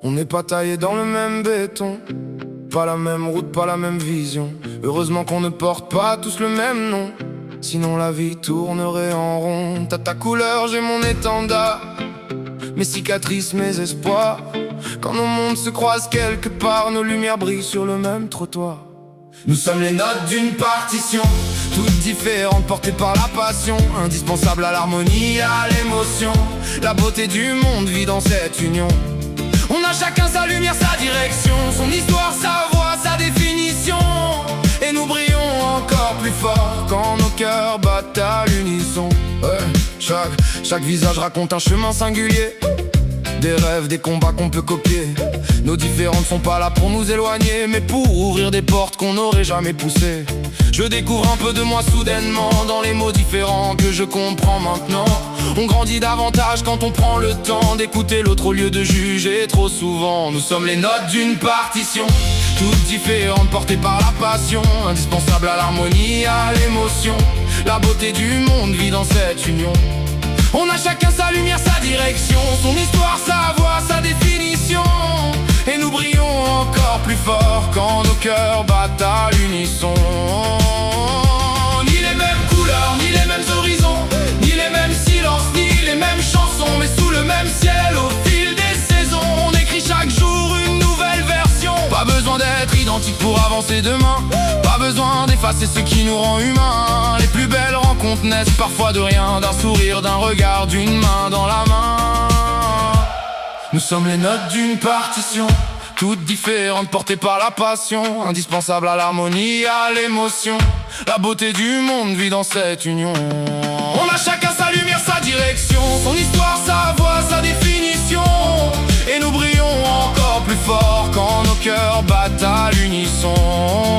On n'est pas taillé dans le même béton, pas la même route, pas la même vision. Heureusement qu'on ne porte pas tous le même nom, sinon la vie tournerait en rond. T'as ta couleur, j'ai mon étendard, mes cicatrices, mes espoirs. Quand nos mondes se croisent quelque part, nos lumières brillent sur le même trottoir. Nous sommes les notes d'une partition, toutes différentes, portées par la passion, indispensables à l'harmonie, à l'émotion. La beauté du monde vit dans cette union. On a chacun sa lumière, sa direction, son histoire, sa voix, sa définition. Et nous brillons encore plus fort quand nos cœurs battent à l'unisson. Chaque visage raconte un chemin singulier, des rêves, des combats qu'on peut copier. Nos différences sont pas là pour nous éloigner, mais pour ouvrir des portes qu'on n'aurait jamais poussées. Je découvre un peu de moi soudainement dans les mots différents que je comprends maintenant. On grandit davantage quand on prend le temps d'écouter l'autre au lieu de juger trop souvent. Nous sommes les notes d'une partition, toutes différentes, portées par la passion, indispensables à l'harmonie, à l'émotion. La beauté du monde vit dans cette union. On a chacun sa lumière, sa direction, son histoire, sa voix, sa définition. Et nous brillons encore plus fort quand nos cœurs battent à l'unisson. Ni les mêmes couleurs, ni les mêmes horizons, ni les mêmes silences, ni les mêmes chansons, mais sous le même ciel au fil des saisons. On écrit chaque jour une nouvelle version. Pas besoin d'être identique pour avancer demain, pas besoin d'effacer ce qui nous rend humains. Les plus belles rencontres naissent parfois de rien, d'un sourire, d'un regard, d'une main dans la main. Nous sommes les notes d'une partition, toutes différentes, portées par la passion, indispensables à l'harmonie, à l'émotion. La beauté du monde vit dans cette union. On a chacun sa lumière, sa direction, son histoire, sa voix, sa définition. Et nous brillons encore plus fort quand nos cœurs battent à l'unisson.